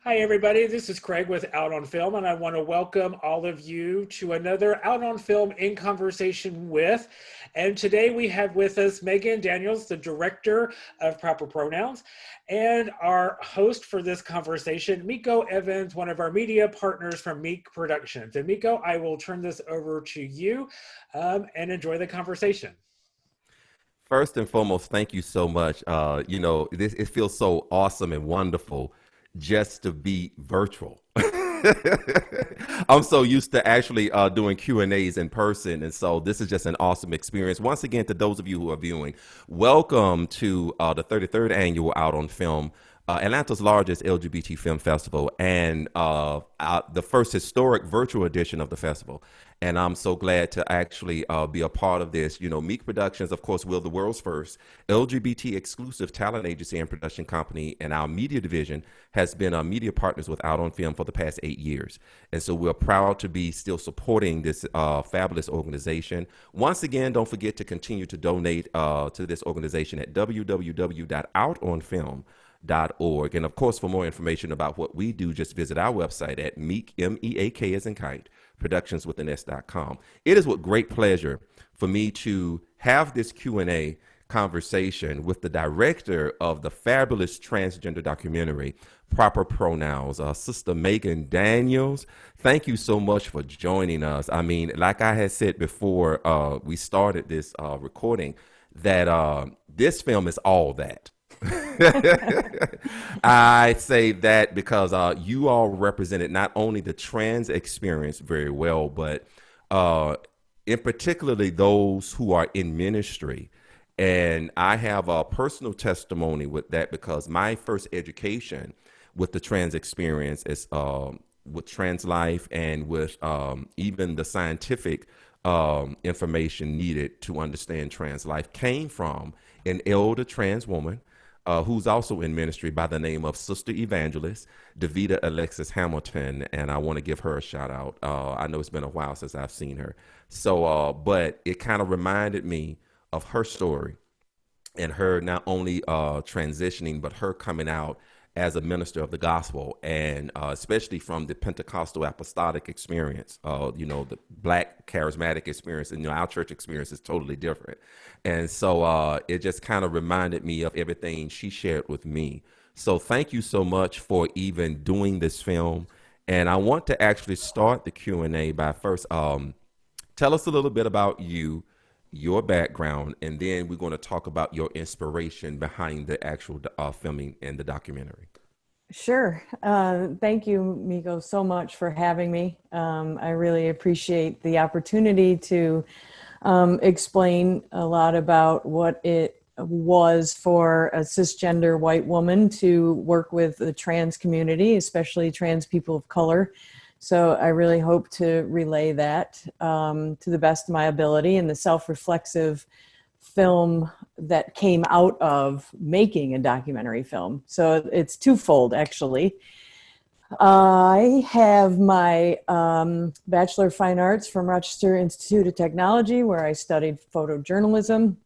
Hi, everybody. This is Craig with Out on Film, and I want to welcome all of you to another Out on Film in Conversation with. And today we have with us Meg Daniels, the director of Proper Pronouns, and our host for this conversation, Miko Evans, one of our media partners from Meek Productions. And Miko, I will turn this over to you and enjoy the conversation. First and foremost, thank you so much. It feels so awesome and wonderful just to be virtual. I'm so used to actually doing Q&As in person, and so this is just an awesome experience. Once again, to those of you who are viewing, welcome to the 33rd annual Out on Film, Atlanta's largest LGBT film festival, and the first historic virtual edition of the festival. And I'm so glad to actually be a part of this. You know, Meek Productions, of course, we're the world's first LGBT exclusive talent agency and production company, and our media division has been media partners with Out on Film for the past 8 years. And so we're proud to be still supporting this fabulous organization. Once again, don't forget to continue to donate to this organization at www.outonfilm.org. And of course, for more information about what we do, just visit our website at Meek, M-E-A-K as in kite, productions.com. It is with great pleasure for me to have this Q&A conversation with the director of the fabulous transgender documentary, Proper Pronouns, Sister Meg Daniels. Thank you so much for joining us. I mean, like I had said before we started this recording, that this film is all that. I say that because you all represented not only the trans experience very well, but in particularly those who are in ministry. And I have a personal testimony with that because my first education with the trans experience is with trans life and with even the scientific information needed to understand trans life came from an elder trans woman who's also in ministry by the name of Sister Evangelist Davida Alexis Hamilton, and I want to give her a shout out. I know it's been a while since I've seen her, so but it kind of reminded me of her story and her not only transitioning, but her coming out as a minister of the gospel, and especially from the Pentecostal apostolic experience, the Black charismatic experience, and our church experience is totally different. And so it just kind of reminded me of everything she shared with me. So thank you so much for even doing this film. And I want to actually start the Q&A by first tell us a little bit about you, your background, and then we're going to talk about your inspiration behind the actual filming and the documentary. Sure. Thank you, Miko, so much for having me. I really appreciate the opportunity to explain a lot about what it was for a cisgender white woman to work with the trans community, especially trans people of color. So I really hope to relay that to the best of my ability, and the self-reflexive film that came out of making a documentary film. So it's twofold, actually. I have my Bachelor of Fine Arts from Rochester Institute of Technology, where I studied photojournalism.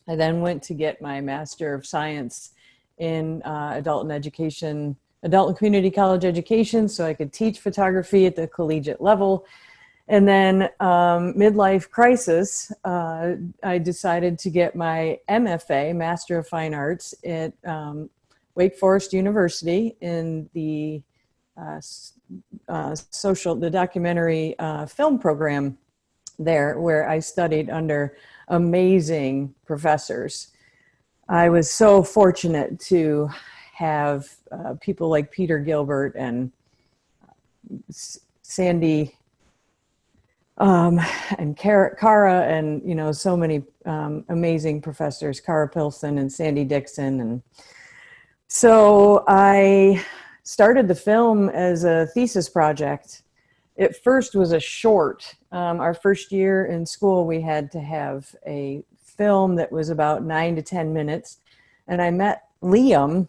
I then went to get my Master of Science in Adult and Community College Education, so I could teach photography at the collegiate level. And then midlife crisis, I decided to get my MFA, Master of Fine Arts, at Wake Forest University in the documentary film program there, where I studied under amazing professors. I was so fortunate to have people like Peter Gilbert and Sandy and Cara, and so many amazing professors, Cara Pilson and Sandy Dixon. And so I started the film as a thesis project. It first was a short. Our first year in school, we had to have a film that was about 9 to 10 minutes. And I met Liam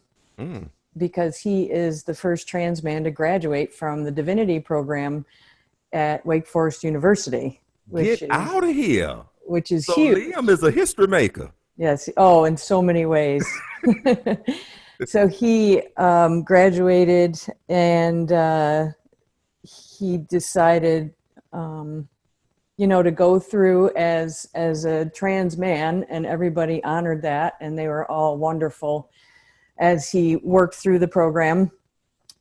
because he is the first trans man to graduate from the divinity program at Wake Forest University. Get out of here. Which is so huge. Liam is a history maker. Yes. Oh, in so many ways. So he graduated, and he decided, to go through as a trans man, and everybody honored that, and they were all wonderful as he worked through the program.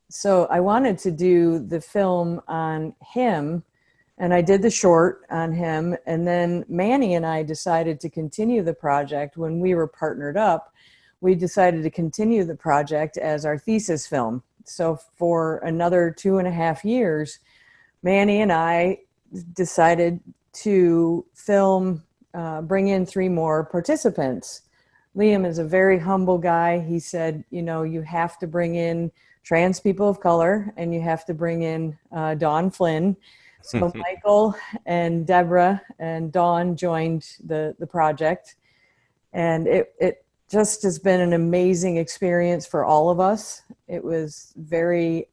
So I wanted to do the film on him, and I did the short on him. And then Manny and I decided to continue the project. When we were partnered up, we decided to continue the project as our thesis film. So for another 2.5 years, Manny and I decided to film, bring in 3 more participants. Liam is a very humble guy. He said, you have to bring in trans people of color, and you have to bring in Dawn Flynn. So Michael and Deborah and Dawn joined the project, and it just has been an amazing experience for all of us. It was very,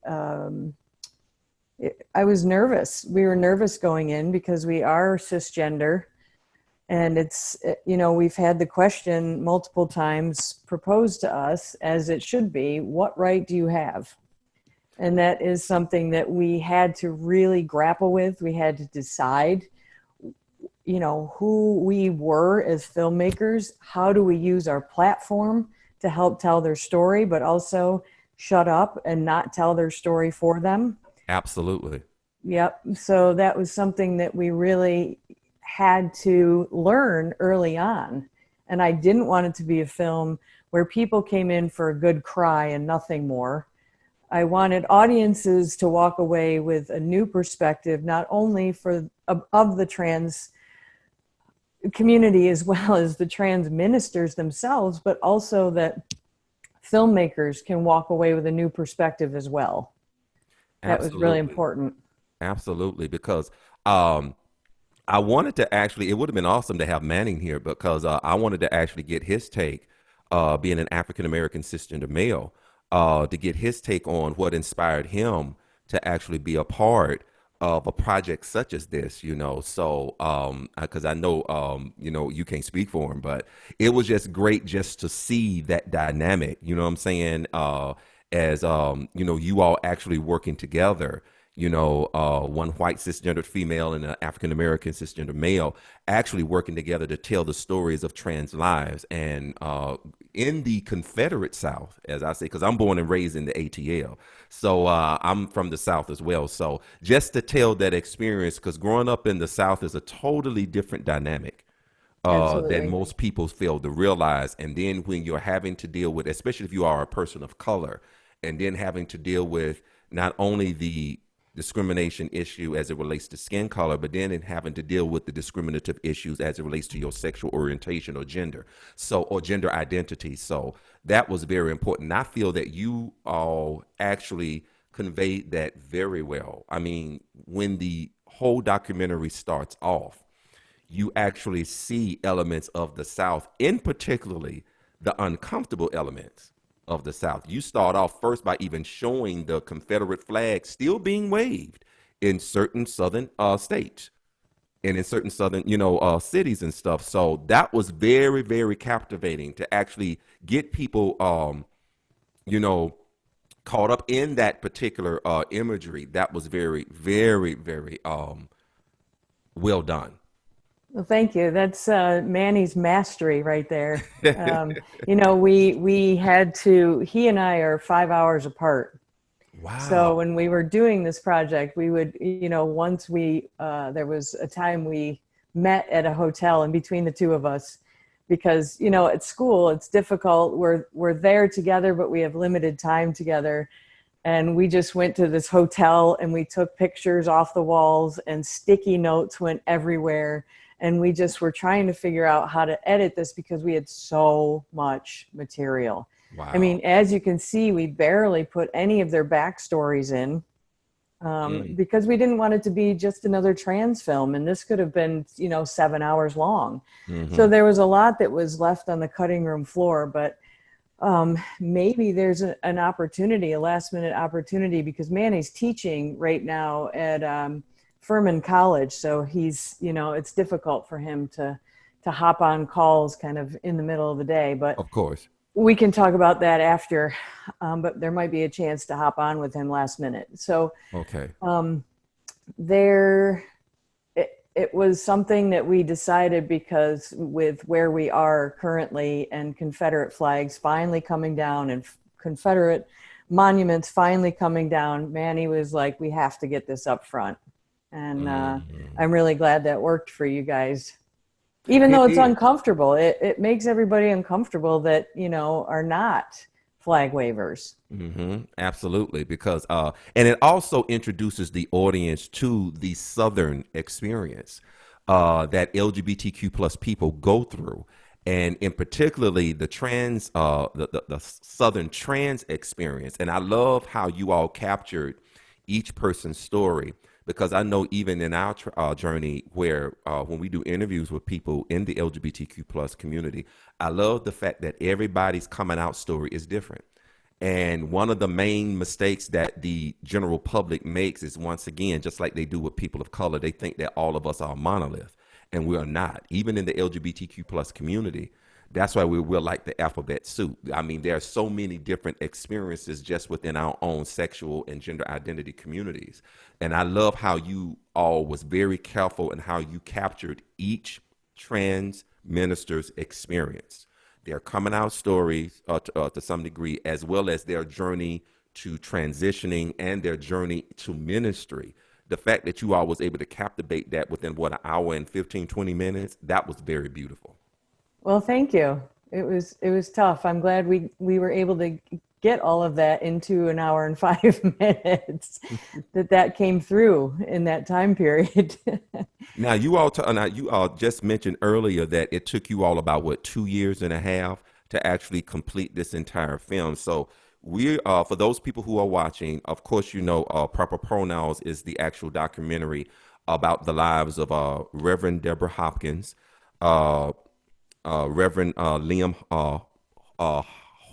I was nervous. We were nervous going in because we are cisgender. And it's, we've had the question multiple times proposed to us, as it should be, what right do you have? And that is something that we had to really grapple with. We had to decide, who we were as filmmakers. How do we use our platform to help tell their story, but also shut up and not tell their story for them? Absolutely. Yep. So that was something that we really had to learn early on. And I didn't want it to be a film where people came in for a good cry and nothing more. I wanted audiences to walk away with a new perspective, not only of the trans community as well as the trans ministers themselves, but also that filmmakers can walk away with a new perspective as well. That was really important. Absolutely, because I wanted to actually, it would have been awesome to have Manning here, because I wanted to actually get his take, being an African-American cisgender male, to get his take on what inspired him to actually be a part of a project such as this, so because I know, you can't speak for him, but it was just great just to see that dynamic, what I'm saying, as, you all actually working together, one white cisgendered female and an African-American cisgender male actually working together to tell the stories of trans lives. And in the Confederate South, as I say, because I'm born and raised in the ATL. So I'm from the South as well. So just to tell that experience, because growing up in the South is a totally different dynamic than most people fail to realize. And then when you're having to deal with, especially if you are a person of color, and then having to deal with not only the discrimination issue as it relates to skin color, but then in having to deal with the discriminative issues as it relates to your sexual orientation or gender, or gender identity. So that was very important. I feel that you all actually conveyed that very well. I mean, when the whole documentary starts off, you actually see elements of the South, in particularly the uncomfortable elements of the South. You start off first by even showing the Confederate flag still being waved in certain southern states and in certain southern, cities and stuff. So that was very, very captivating to actually get people, caught up in that particular imagery. That was very, very, very well done. Well, thank you. That's Manny's mastery right there. We had to, he and I are 5 hours apart. Wow. So when we were doing this project, we would, once there was a time we met at a hotel in between the two of us, because, at school, it's difficult. We're there together, but we have limited time together. And we just went to this hotel and we took pictures off the walls, and sticky notes went everywhere. And we just were trying to figure out how to edit this because we had so much material. Wow. I mean, as you can see, we barely put any of their backstories in because we didn't want it to be just another trans film. And this could have been, 7 hours long. Mm-hmm. So there was a lot that was left on the cutting room floor. But maybe there's an opportunity, a last minute opportunity, because Manny's teaching right now at Furman College. So he's, it's difficult for him to hop on calls kind of in the middle of the day. But of course, We can talk about that after, but there might be a chance to hop on with him last minute. So Okay. there, it was something that we decided because with where we are currently and Confederate flags finally coming down and Confederate monuments finally coming down, Manny was like, we have to get this up front. And I'm really glad that worked for you guys. Even though It it's did. uncomfortable, it makes everybody uncomfortable that, are not flag wavers. Absolutely, because and it also introduces the audience to the Southern experience that LGBTQ plus people go through, and in particularly the the Southern trans experience. And I love how you all captured each person's story, because I know even in our journey, where when we do interviews with people in the LGBTQ plus community, I love the fact that everybody's coming out story is different. And one of the main mistakes that the general public makes is, once again, just like they do with people of color, they think that all of us are a monolith, and we are not. Even in the LGBTQ plus community, that's why we're like the alphabet soup. I mean, there are so many different experiences just within our own sexual and gender identity communities. And I love how you all was very careful in how you captured each trans minister's experience, their coming out stories to some degree, as well as their journey to transitioning and their journey to ministry. The fact that you all was able to captivate that within what, an hour and 15, 20 minutes, that was very beautiful. Well, thank you. It was tough. I'm glad we were able to get all of that into an hour and 5 minutes. that came through in that time period. Now you all just mentioned earlier that it took you all about what, 2 years and a half to actually complete this entire film. So we for those people who are watching, of course, Proper Pronouns is the actual documentary about the lives of Reverend Deborah Hopkins, uh, Reverend Liam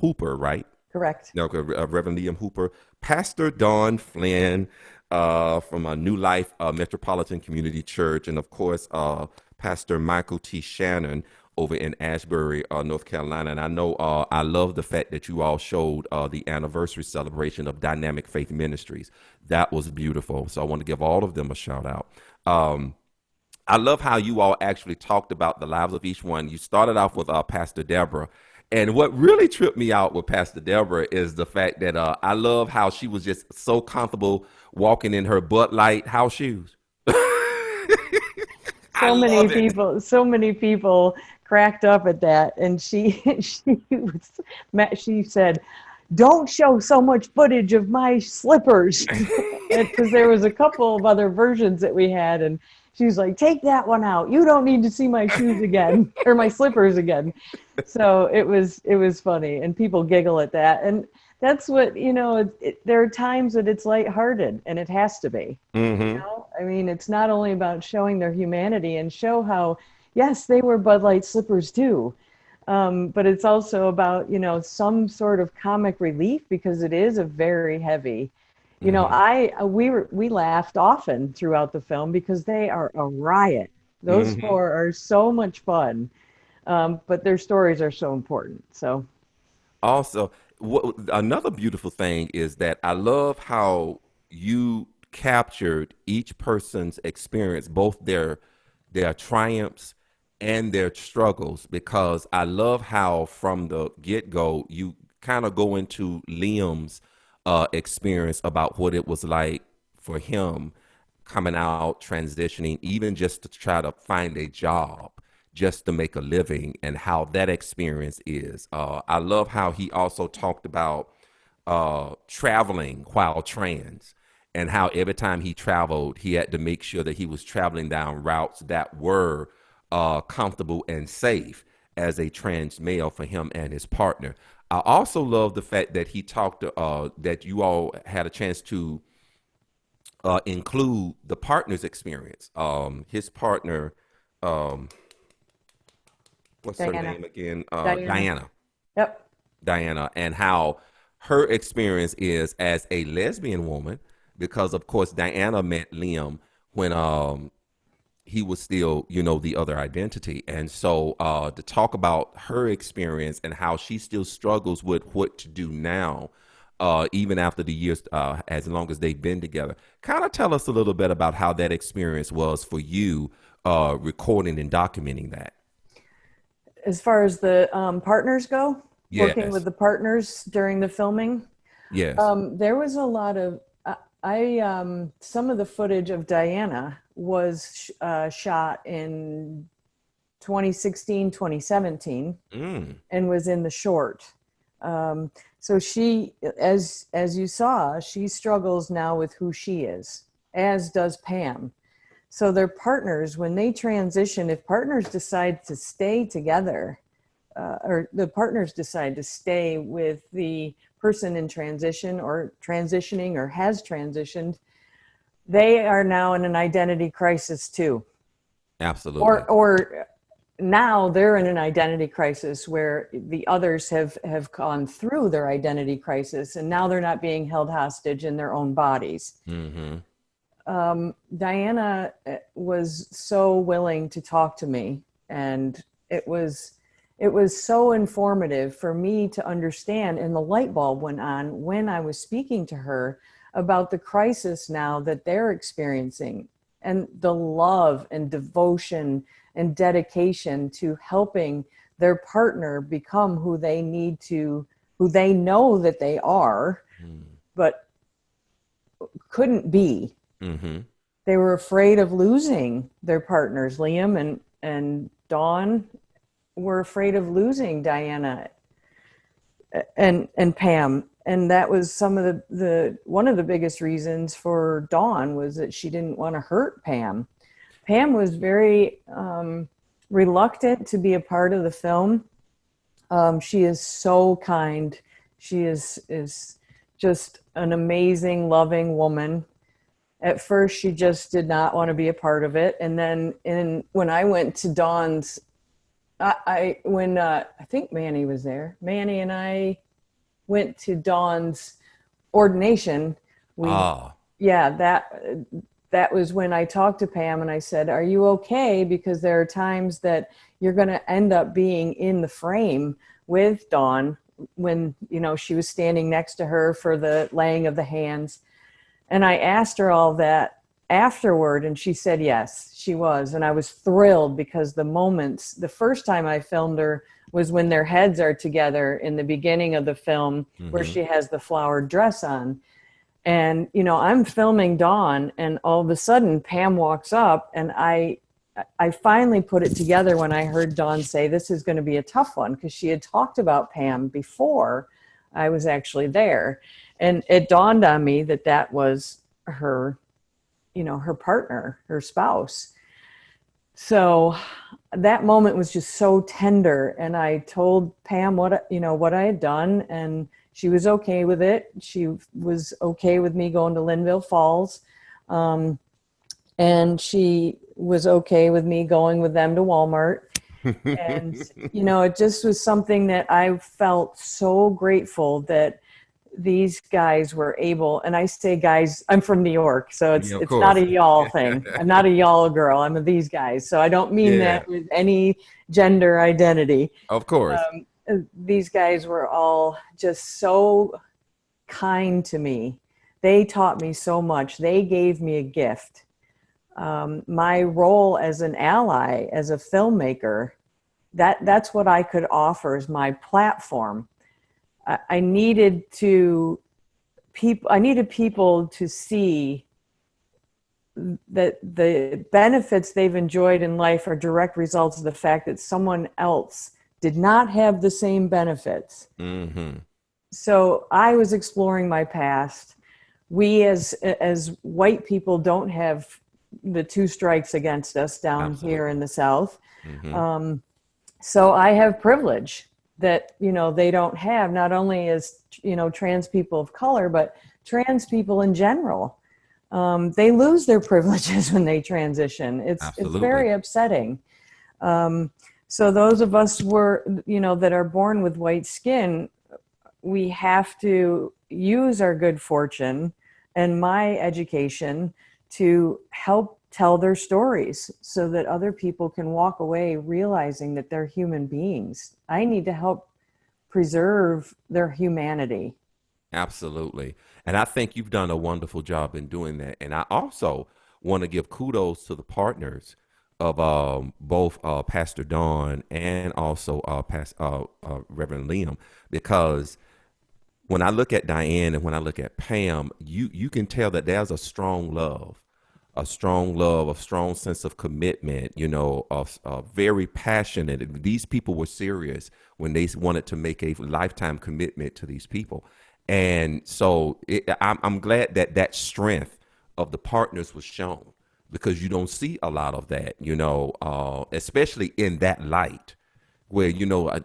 Hooper, right? Correct. No, Reverend Liam Hooper, Pastor Don Flynn from New Life Metropolitan Community Church, and of course, Pastor Michael T. Shannon over in Ashbury, North Carolina. And I know I love the fact that you all showed the anniversary celebration of Dynamic Faith Ministries. That was beautiful. So I want to give all of them a shout out. I love how you all actually talked about the lives of each one. You started off with Pastor Deborah. And what really tripped me out with Pastor Deborah is the fact that I love how she was just so comfortable walking in her Bud Light house shoes. I love it. So many people cracked up at that, and she said, "Don't show so much footage of my slippers," because there was a couple of other versions that we had, and she's like, "Take that one out. You don't need to see my shoes again or my slippers again." So it was funny, and people giggle at that, and that's what there are times that it's lighthearted, and it has to be. I mean, it's not only about showing their humanity and show how, yes, they were Bud Light slippers too, but it's also about some sort of comic relief, because it is a very heavy. We laughed often throughout the film because they are a riot. Those four are so much fun, but their stories are so important. So Also, another beautiful thing is that I love how you captured each person's experience, both their triumphs and their struggles, because I love how from the get-go you kind of go into Liam's experience about what it was like for him coming out, transitioning, even just to try to find a job, just to make a living, and how that experience is. I love how he also talked about traveling while trans, and how every time he traveled, he had to make sure that he was traveling down routes that were comfortable and safe as a trans male for him and his partner. I also love the fact that he talked that you all had a chance to include the partner's experience. His partner, what's her Diana. name again? Diana. Diana. Yep. Diana, and how her experience is as a lesbian woman, because of course Diana met Liam when he was still, you know, the other identity. And so to talk about her experience and how she still struggles with what to do now, even after the years, as long as they've been together. Kind of tell us a little bit about how that experience was for you, recording and documenting that. As far as the partners go, working Yes. with the partners during the filming, Yes. there was a lot of, some of the footage of Diana was shot in 2016, 2017, and was in the short. So she, as you saw, she struggles now with who she is, as does Pam. So their partners, when they transition, if partners decide to stay together, or the partners decide to stay with the person in transition or transitioning or has transitioned, they are now in an identity crisis too. Absolutely. Or now they're in an identity crisis where the others have gone through their identity crisis, and now they're not being held hostage in their own bodies. Diana was so willing to talk to me, and it was so informative for me to understand, and the light bulb went on when I was speaking to her about the crisis now that they're experiencing, and the love and devotion and dedication to helping their partner become who they need to, who they know that they are, but couldn't be. They were afraid of losing their partners. Liam and Dawn were afraid of losing Diana and Pam. And that was some of the one of the biggest reasons for Dawn was that she didn't want to hurt Pam. Pam was very reluctant to be a part of the film. She is so kind. She is just an amazing, loving woman. At first, she just did not want to be a part of it. And then when I went to Dawn's, I think Manny was there. Manny and I went to Dawn's ordination. That was when I talked to Pam and I said, "Are you okay? Because there are times that you're going to end up being in the frame with Dawn when, you know, she was standing next to her for the laying of the hands." And I asked her all that afterward, and she said yes, she was. And I was thrilled because the first time I filmed her was when their heads are together in the beginning of the film, where she has the flowered dress on. And, you know, I'm filming Dawn, and all of a sudden Pam walks up, and I finally put it together when I heard Dawn say, "This is going to be a tough one," because she had talked about Pam before I was actually there. And it dawned on me that that was her, you know, her partner, her spouse. So that moment was just so tender. And I told Pam what I had done, and she was okay with it. She was okay with me going to Linville Falls. And she was okay with me going with them to Walmart. And, you know, it just was something that I felt so grateful that these guys were able, and I say guys, I'm from New York, so it's not a y'all thing. I'm not a y'all girl. I'm a these guys. So I don't mean that with any gender identity. Of course. These guys were all just so kind to me. They taught me so much. They gave me a gift. My role as an ally, as a filmmaker, that's what I could offer as my platform. I needed people to see that the benefits they've enjoyed in life are direct results of the fact that someone else did not have the same benefits. So I was exploring my past. We as white people don't have the two strikes against us down here in the South. So I have privilege that, you know, they don't have, not only as, you know, trans people of color, but trans people in general. They lose their privileges when they transition. It's very upsetting. So those of us that are born with white skin, we have to use our good fortune and my education to help tell their stories so that other people can walk away realizing that they're human beings. I need to help preserve their humanity. Absolutely. And I think you've done a wonderful job in doing that. And I also want to give kudos to the partners of both Pastor Dawn and also Reverend Liam, because when I look at Diane and when I look at Pam, you can tell that there's a strong love, a strong sense of commitment, very passionate. These people were serious when they wanted to make a lifetime commitment to these people. And so I'm glad that that strength of the partners was shown, because you don't see a lot of that, especially in that light where,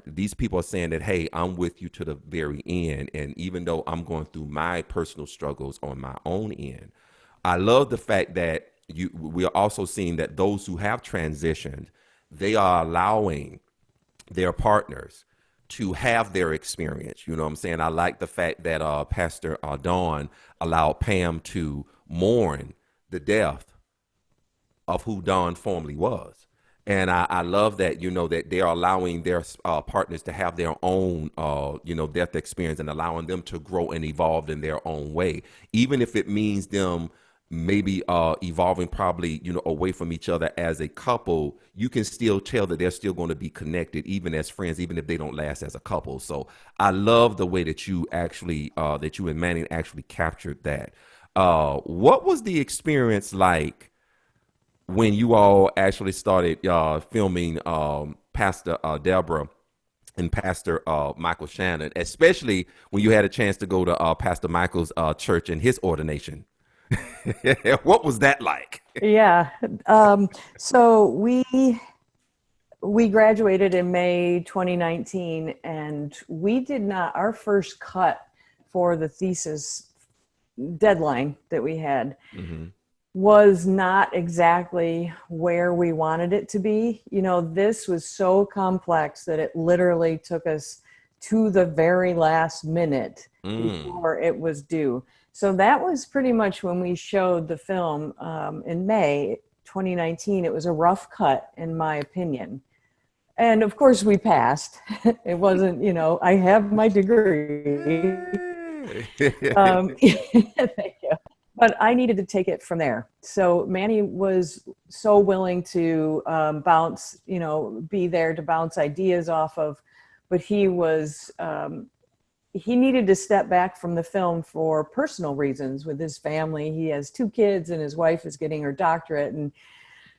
these people are saying that, hey, I'm with you to the very end. And even though I'm going through my personal struggles on my own end, I love the fact that we are also seeing that those who have transitioned, they are allowing their partners to have their experience. You know what I'm saying? I like the fact that Pastor Dawn allowed Pam to mourn the death of who Dawn formerly was. And I love that, that they're allowing their partners to have their own, death experience, and allowing them to grow and evolve in their own way, even if it means them maybe evolving probably, away from each other as a couple. You can still tell that they're still going to be connected, even as friends, even if they don't last as a couple. So I love the way that you actually, that you and Manning actually captured that. What was the experience like when you all actually started filming Pastor Deborah and Pastor Michael Shannon, especially when you had a chance to go to Pastor Michael's church and his ordination? What was that like? Yeah. So we graduated in May 2019, and we did not, our first cut for the thesis deadline that we had was not exactly where we wanted it to be. This was so complex that it literally took us to the very last minute before it was due. So that was pretty much when we showed the film in May 2019. It was a rough cut, in my opinion. And of course we passed. It wasn't, I have my degree. Thank you. But I needed to take it from there. So Manny was so willing to bounce, be there to bounce ideas off of, but he was, he needed to step back from the film for personal reasons with his family. He has 2 kids and his wife is getting her doctorate. And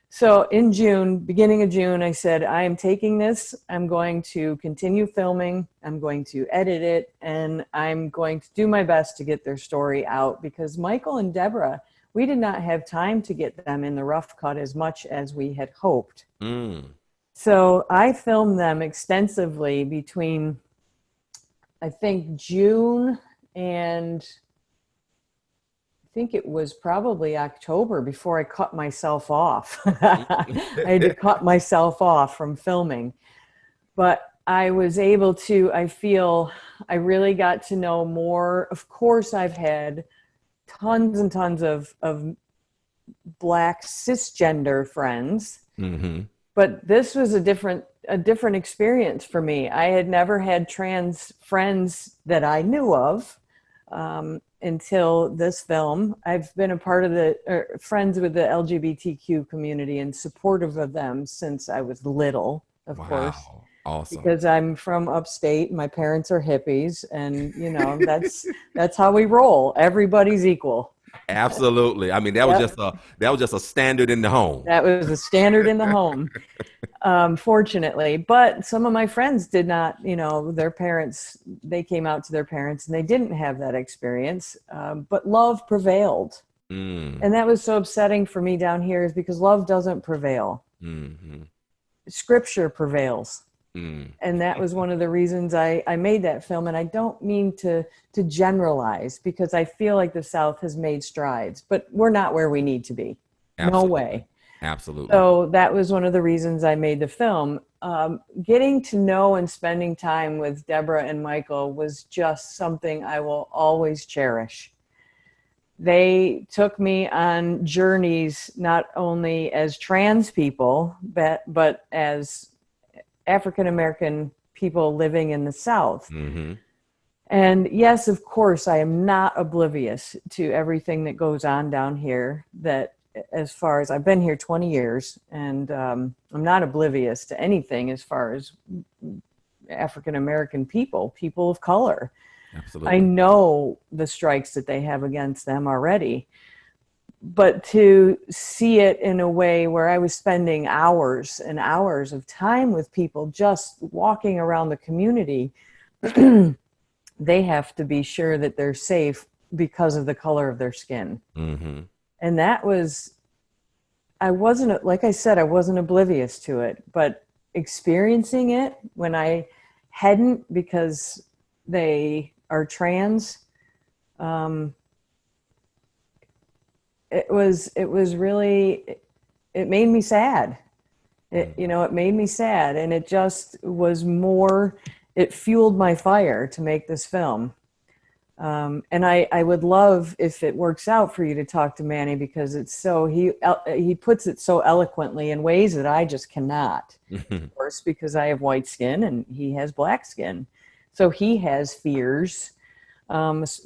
so in June, beginning of June, I said, I am taking this. I'm going to continue filming. I'm going to edit it. And I'm going to do my best to get their story out, because Michael and Deborah, we did not have time to get them in the rough cut as much as we had hoped. So I filmed them extensively between, I think, June and I think it was probably October before I cut myself off. I had to cut myself off from filming. But I was able to, I feel I really got to know more. Of course, I've had tons and tons of Black cisgender friends. But this was a different experience for me. I had never had trans friends that I knew of until this film. I've been a part of friends with the LGBTQ community and supportive of them since I was little, of course. Awesome. Because I'm from upstate, my parents are hippies, and that's how we roll. Everybody's equal. Absolutely. I mean, that was just a standard in the home. That was a standard in the home, fortunately. But some of my friends did not, their parents, they came out to their parents and they didn't have that experience. But love prevailed. And that was so upsetting for me down here, is because love doesn't prevail. Scripture prevails. And that was one of the reasons I made that film. And I don't mean to generalize, because I feel like the South has made strides, but we're not where we need to be. Absolutely. No way. Absolutely. So that was one of the reasons I made the film. Getting to know and spending time with Deborah and Michael was just something I will always cherish. they took me on journeys, not only as trans people, but as African-American people living in the South. Mm-hmm. And yes, of course, I am not oblivious to everything that goes on down here. That, as far as I've been here 20 years, and I'm not oblivious to anything as far as African-American people of color. Absolutely. I know the strikes that they have against them already, but to see it in a way where I was spending hours and hours of time with people just walking around the community, they have to be sure that they're safe because of the color of their skin. Mm-hmm. And that was, I wasn't, like I said, I wasn't oblivious to it, but experiencing it when I hadn't, because they are trans, it was really, it made me sad. It made me sad, and it just was more, it fueled my fire to make this film. And I would love, if it works out, for you to talk to Manny, because it's so, he puts it so eloquently in ways that I just cannot, of course, because I have white skin and he has black skin. So he has fears.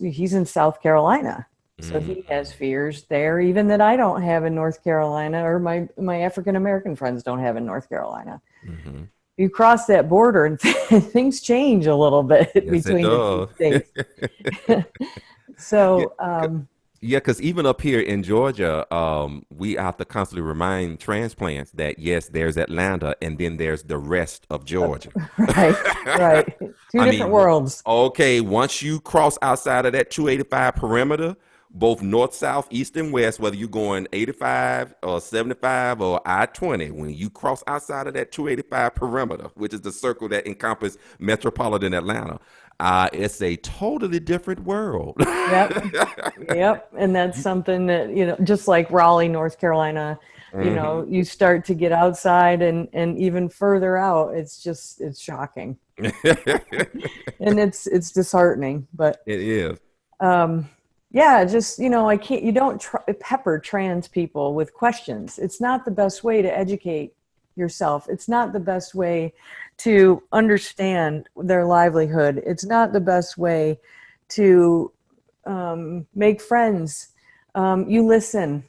He's in South Carolina. So he has fears there, even that I don't have in North Carolina, or my African-American friends don't have in North Carolina. Mm-hmm. You cross that border and things change a little bit between the two states. So, yeah, because even up here in Georgia, we have to constantly remind transplants that, yes, there's Atlanta, and then there's the rest of Georgia. Right. Two different worlds. Okay, once you cross outside of that 285 perimeter, both north, south, east, and west, whether you're going 85 or 75 or I-20, when you cross outside of that 285 perimeter, which is the circle that encompasses metropolitan Atlanta, it's a totally different world. Yep. And that's something that, just like Raleigh, North Carolina, you start to get outside and even further out, it's shocking. And it's disheartening, but it is. Yeah, just, you don't pepper trans people with questions. It's not the best way to educate yourself. It's not the best way to understand their livelihood. It's not the best way to make friends. You listen.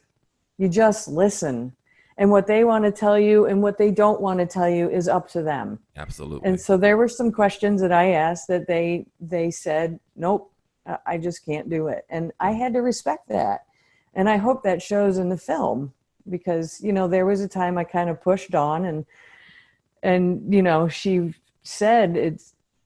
You just listen. And what they want to tell you and what they don't want to tell you is up to them. Absolutely. And so there were some questions that I asked that they said, nope. I just can't do it. And I had to respect that. And I hope that shows in the film, because, there was a time I kind of pushed on and she said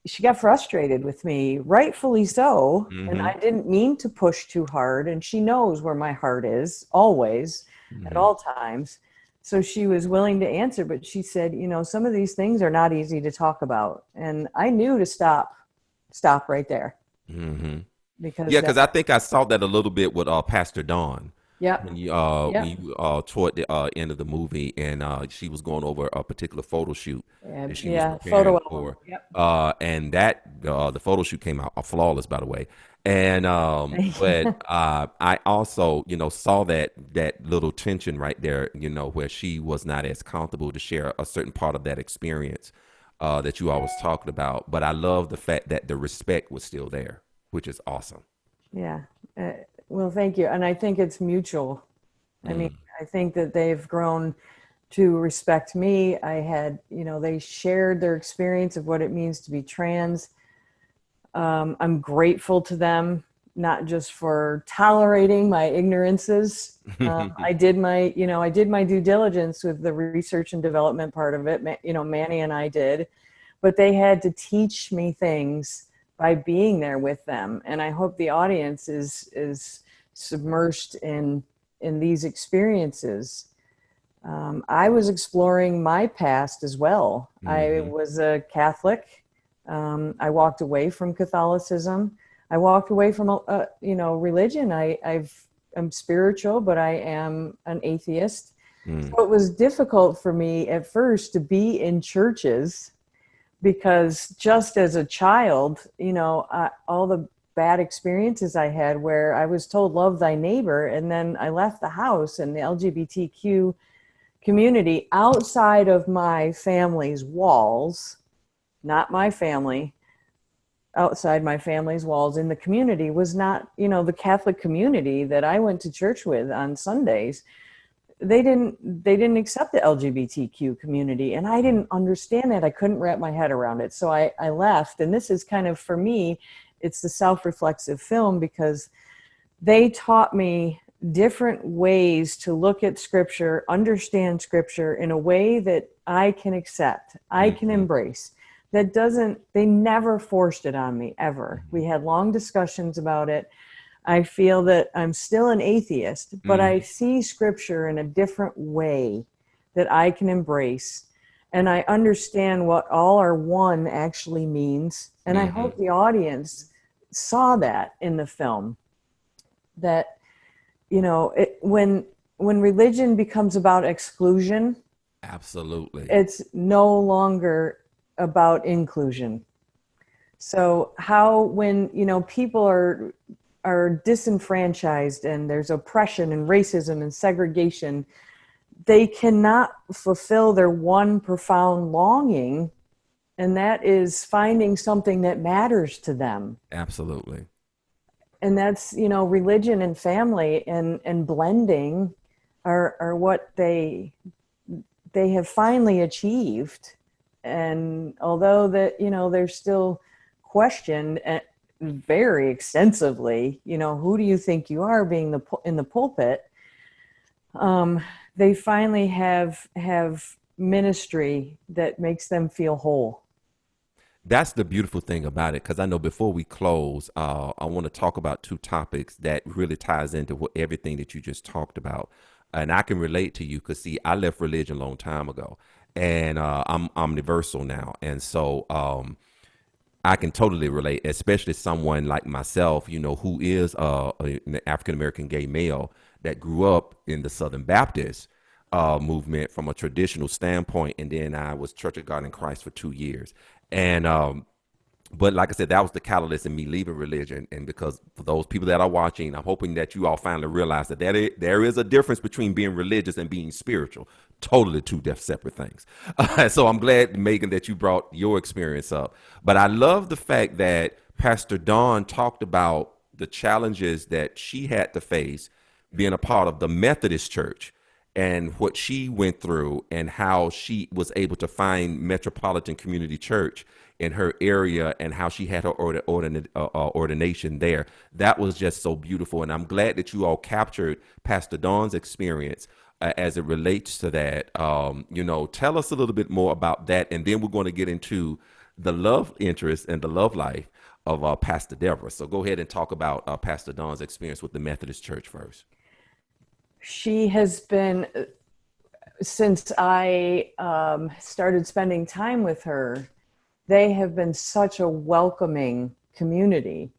she got frustrated with me, rightfully so. Mm-hmm. And I didn't mean to push too hard. And she knows where my heart is always, at all times. So she was willing to answer, but she said, some of these things are not easy to talk about. And I knew to stop right there. Mm-hmm. Because I think I saw that a little bit with Pastor Dawn. Yeah. When you toward the end of the movie, and she was going over a particular photo shoot that she was preparing for. Yep. And that the photo shoot came out flawless, by the way. And but I also saw that little tension right there, where she was not as comfortable to share a certain part of that experience that you all was talking about. But I love the fact that the respect was still there, which is awesome. Yeah. Well, thank you. And I think it's mutual. I mean, I think that they've grown to respect me. I had, they shared their experience of what it means to be trans. I'm grateful to them, not just for tolerating my ignorances. I did my due diligence with the research and development part of it. Manny and I did, but they had to teach me things by being there with them. And I hope the audience is submerged in these experiences. I was exploring my past as well. Mm-hmm. I was a Catholic. I walked away from Catholicism. I walked away from, religion. I'm spiritual, but I am an atheist. So it was difficult for me at first to be in churches, because just as a child, all the bad experiences I had where I was told love thy neighbor, and then I left the house, and the LGBTQ community outside of my family's walls, not my family, outside my family's walls in the community was not, the Catholic community that I went to church with on Sundays. They didn't accept the LGBTQ community, and I didn't understand that. I couldn't wrap my head around it. So I left, and this is kind of, for me, it's the self-reflexive film, because they taught me different ways to look at scripture, understand scripture in a way that I can accept, I can embrace. They never forced it on me, ever. We had long discussions about it. I feel that I'm still an atheist, but I see scripture in a different way that I can embrace. And I understand what all are one actually means. And I hope the audience saw that in the film. That, when religion becomes about exclusion, absolutely, it's no longer about inclusion. So when people are disenfranchised and there's oppression and racism and segregation, they cannot fulfill their one profound longing, and that is finding something that matters to them. Absolutely. And that's, religion and family and blending are what they have finally achieved. And although they're still questioned very extensively, who do you think you are being in the pulpit? They finally have ministry that makes them feel whole. That's the beautiful thing about it, because I know before we close, I want to talk about two topics that really ties into everything that you just talked about. And I can relate to you because, see, I left religion a long time ago, and I'm omniversal now. And so I can totally relate, especially someone like myself, who is an African-American gay male that grew up in the Southern Baptist movement from a traditional standpoint. And then I was Church of God in Christ for 2 years. And but like I said, that was the catalyst in me leaving religion. And because for those people that are watching, I'm hoping that you all finally realize that there is a difference between being religious and being spiritual. Totally two separate things. So I'm glad, Megan, that you brought your experience up. But I love the fact that Pastor Dawn talked about the challenges that she had to face being a part of the Methodist Church, and what she went through, and how she was able to find Metropolitan Community Church in her area, and how she had her ordination there. That was just so beautiful. And I'm glad that you all captured Pastor Dawn's experience as it relates to that. Tell us a little bit more about that. And then we're going to get into the love interest and the love life of Pastor Deborah. So go ahead and talk about Pastor Dawn's experience with the Methodist Church first. She has been, since I started spending time with her, they have been such a welcoming community.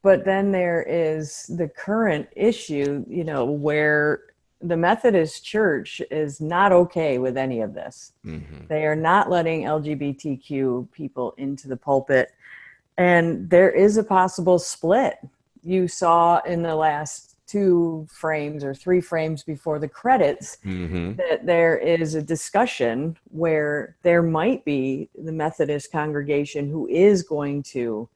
But then there is the current issue, where the Methodist Church is not okay with any of this. They are not letting LGBTQ people into the pulpit. And there is a possible split. You saw in the last 2 frames or 3 frames before the credits that there is a discussion where there might be the Methodist congregation who is going to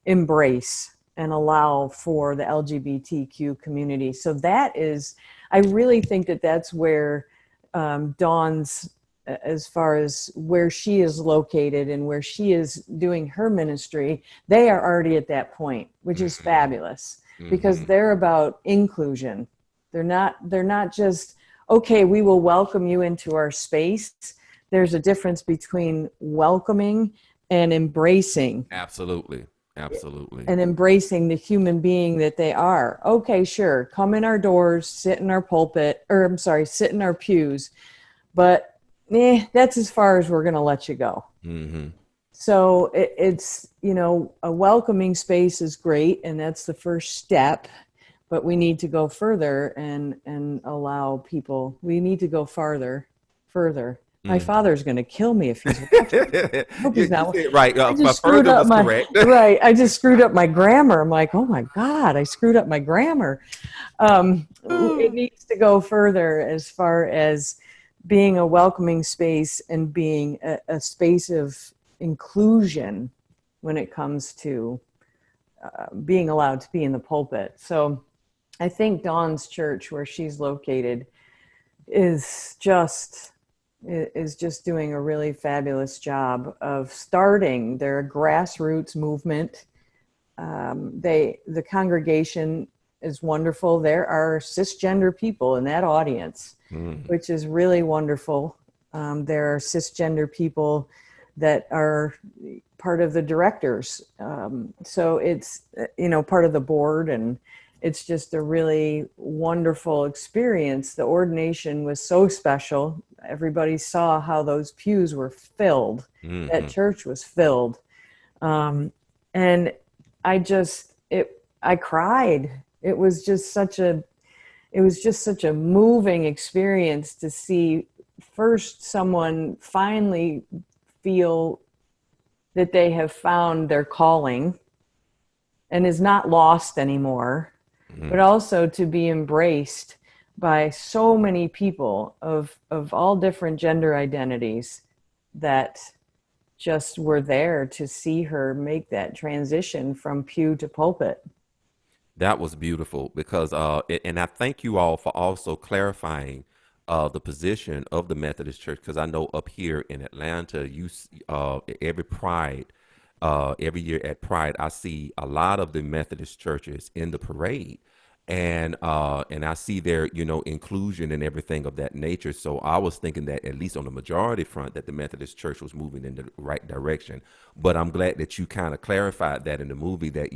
embrace and allow for the LGBTQ community. So I really think that that's where Dawn's, as far as where she is located and where she is doing her ministry, they are already at that point, which is fabulous. Because they're about inclusion. They're not just, okay, we will welcome you into our space. There's a difference between welcoming and embracing. Absolutely. And embracing the human being that they are. Okay, sure, come in our doors, sit in our sit in our pews. But that's as far as we're going to let you go. So it's, a welcoming space is great, and that's the first step, but we need to go further and allow people, we need to go further. My father's going to kill me if he's watching. I hope he's not. Right. I just screwed further up was my correct. right. I just screwed up my grammar. I'm like, oh my God, I screwed up my grammar. It needs to go further as far as being a welcoming space and being a space of inclusion when it comes to being allowed to be in the pulpit. So I think Dawn's church, where she's located, is just doing a really fabulous job of starting their grassroots movement. The congregation is wonderful. There are cisgender people in that audience, which is really wonderful. There are cisgender people that are part of the directors. So it's, part of the board, and it's just a really wonderful experience. The ordination was so special. Everybody saw how those pews were filled. That church was filled. And I cried. It was just such a moving experience to see first someone finally feel that they have found their calling and is not lost anymore, but also to be embraced by so many people of all different gender identities that just were there to see her make that transition from pew to pulpit. That was beautiful because, and I thank you all for also clarifying the position of the Methodist Church, because I know up here in Atlanta, every Pride, every year at Pride, I see a lot of the Methodist churches in the parade, and I see their inclusion and everything of that nature. So I was thinking that at least on the majority front that the Methodist Church was moving in the right direction. But I'm glad that you kind of clarified that in the movie that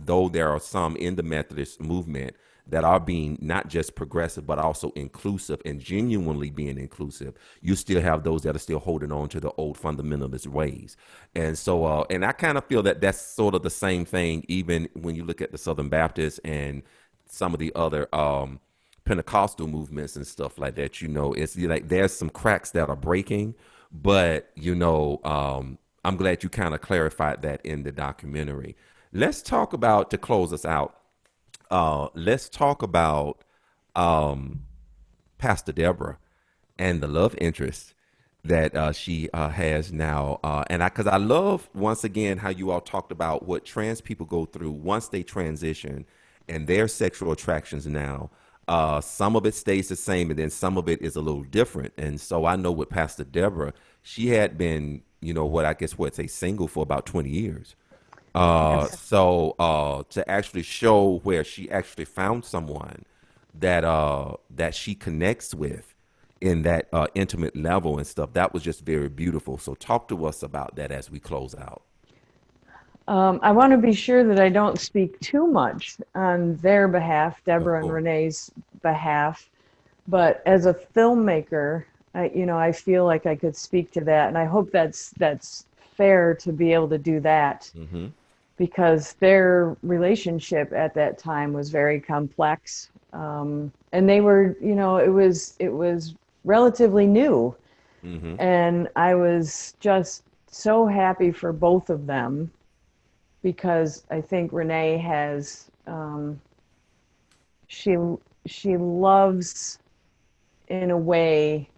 though there are some in the Methodist movement that are being not just progressive, but also inclusive and genuinely being inclusive, you still have those that are still holding on to the old fundamentalist ways. And so, and I kind of feel that that's sort of the same thing, even when you look at the Southern Baptists and some of the other Pentecostal movements and stuff like that. It's like there's some cracks that are breaking, but, I'm glad you kind of clarified that in the documentary. Let's talk about, to close us out, let's talk about Pastor Deborah and the love interest that she has now. Because I love, once again, how you all talked about what trans people go through once they transition and their sexual attractions now. Some of it stays the same, and then some of it is a little different. And so I know with Pastor Deborah, she had been, single for about 20 years. Yes. So to actually show where she actually found someone that she connects with in that intimate level and stuff, that was just very beautiful. So talk to us about that as we close out. I want to be sure that I don't speak too much on their behalf, Deborah and Renee's behalf, but as a filmmaker, I feel like I could speak to that, and I hope that's fair to be able to do that, because their relationship at that time was very complex, and they were, it was relatively new, and I was just so happy for both of them, because I think Renee has, she loves in a way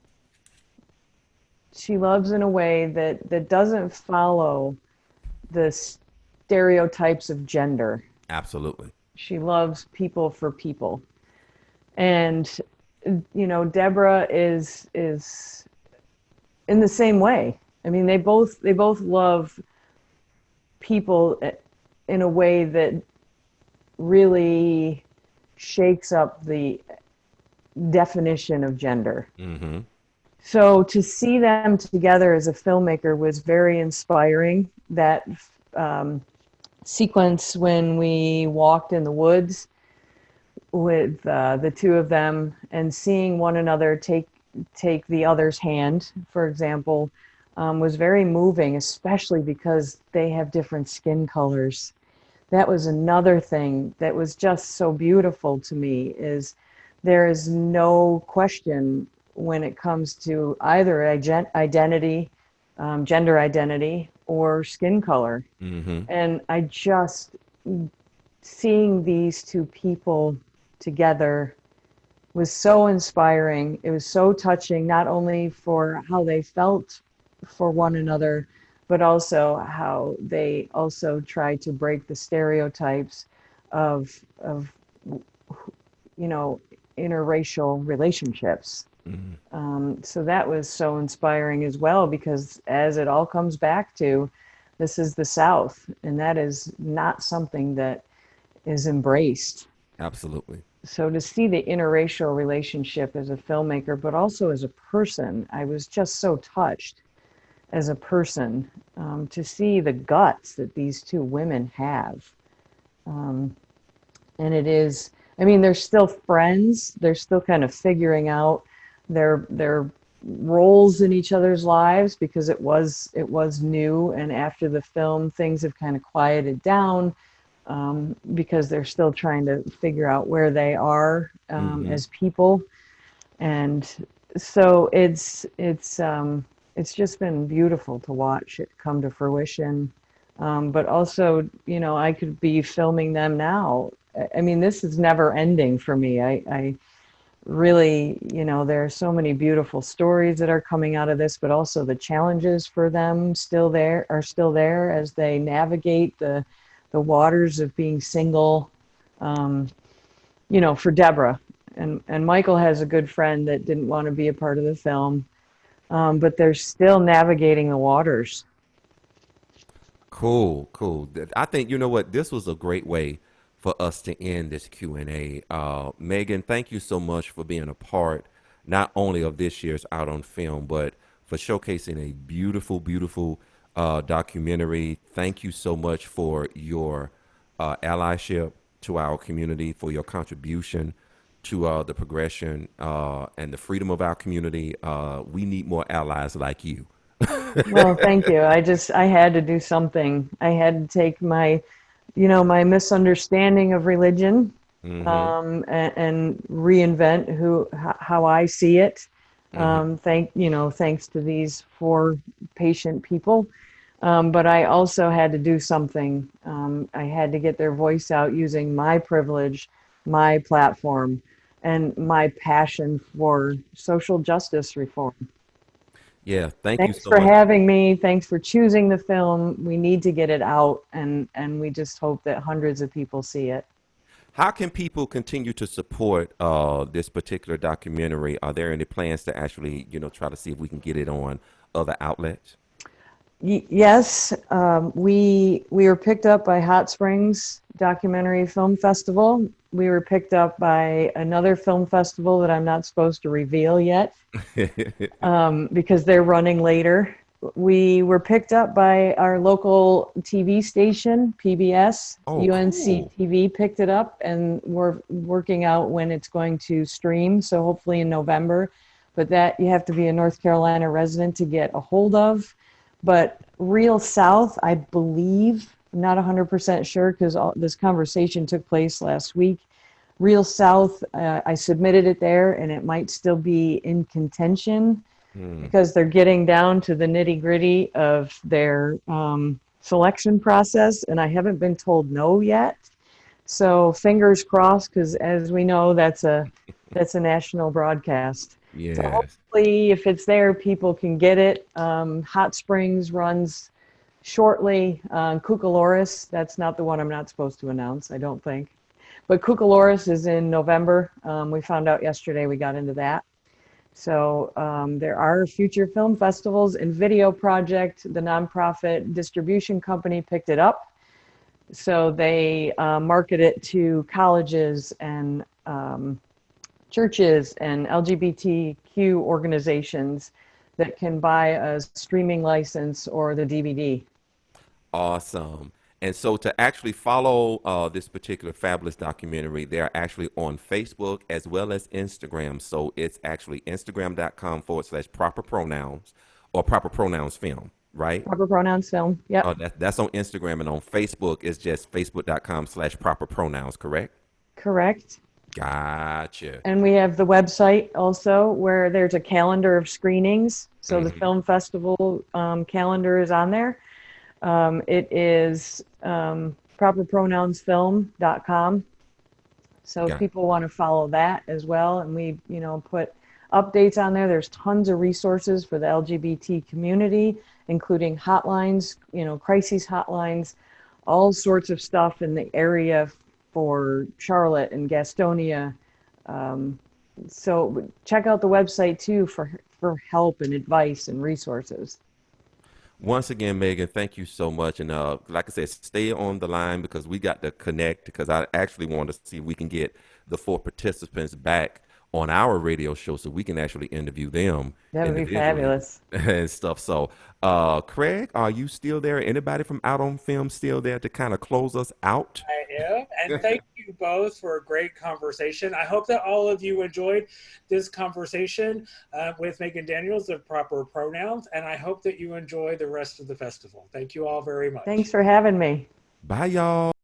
that doesn't follow the stereotypes of gender. Absolutely. She loves people for people. And, Deborah is in the same way. I mean, they both love people in a way that really shakes up the definition of gender. So to see them together as a filmmaker was very inspiring. That sequence when we walked in the woods with the two of them and seeing one another take the other's hand, for example, was very moving, especially because they have different skin colors. That was another thing that was just so beautiful to me, is there is no question when it comes to either identity, gender identity, or skin color. Mm-hmm. And I just, seeing these two people together was so inspiring. It was so touching, not only for how they felt for one another, but also how they also tried to break the stereotypes of interracial relationships. So that was so inspiring as well, because as it all comes back to, this is the South, and that is not something that is embraced. Absolutely. So to see the interracial relationship as a filmmaker, but also as a person, I was just so touched as a person, to see the guts that these two women have. And it is, I mean, they're still friends. They're still kind of figuring out their roles in each other's lives, because it was new. And after the film, things have kind of quieted down, because they're still trying to figure out where they are as people. And so it's just been beautiful to watch it come to fruition. But also, I could be filming them now. I mean, this is never ending for me. I really, there are so many beautiful stories that are coming out of this, but also the challenges for them are still there as they navigate the waters of being single. For Deborah, and Michael has a good friend that didn't want to be a part of the film, but they're still navigating the waters. Cool, cool. I think, you know what, this was a great way for us to end this Q&A. Megan, thank you so much for being a part not only of this year's Out on Film, but for showcasing a beautiful, beautiful documentary. Thank you so much for your allyship to our community, for your contribution to the progression and the freedom of our community. We need more allies like you. Well, thank you. I had to do something. I had to take my misunderstanding of religion, and reinvent how I see it. Thanks to these 4 patient people. But I also had to do something. I had to get their voice out using my privilege, my platform, and my passion for social justice reform. Yeah, thank you Thanks so for much. having me. Thanks for choosing the film. We need to get it out, and we just hope that hundreds of people see it. How can people continue to support this particular documentary? Are there any plans to actually, try to see if we can get it on other outlets? Yes, we were picked up by Hot Springs Documentary Film Festival. We were picked up by another film festival that I'm not supposed to reveal yet, because they're running later. We were picked up by our local TV station, PBS. Oh, UNC cool. TV picked it up, and we're working out when it's going to stream, so hopefully in November. But that you have to be a North Carolina resident to get a hold of. But Real South, I believe, I'm not 100% sure because this conversation took place last week. Real South, I submitted it there, and it might still be in contention because they're getting down to the nitty gritty of their selection process, and I haven't been told no yet. So fingers crossed, because as we know, that's a national broadcast. So Yes. hopefully, if it's there, people can get it. Hot Springs runs shortly. Cucaloris, that's not the one I'm not supposed to announce, I don't think. But Cucaloris is in November. We found out yesterday, we got into that. So there are future film festivals, and Video Project, the nonprofit distribution company, picked it up. So they market it to colleges and churches and LGBTQ organizations that can buy a streaming license or the DVD. Awesome. And so to actually follow this particular fabulous documentary, they're actually on Facebook as well as Instagram. So it's actually Instagram.com/proper pronouns or proper pronouns film, right? Proper Pronouns Film. Yep. That's on Instagram, and on Facebook it's just facebook.com/proper pronouns, correct? Correct. Gotcha. And we have the website also where there's a calendar of screenings. So the film festival calendar is on there. It is properpronounsfilm.com. So if people want to follow that as well, and we, put updates on there. There's tons of resources for the LGBT community, including hotlines, crises hotlines, all sorts of stuff in the area for Charlotte and Gastonia. So check out the website too for help and advice and resources. Once again, Megan, thank you so much. And like I said, stay on the line because we got to connect because I actually want to see if we can get the 4 participants back on our radio show so we can actually interview them. That would be fabulous. And stuff. So, Craig, are you still there? Anybody from Out on Film still there to kind of close us out? I am. And thank you both for a great conversation. I hope that all of you enjoyed this conversation with Megan Daniels of Proper Pronouns. And I hope that you enjoy the rest of the festival. Thank you all very much. Thanks for having me. Bye, y'all.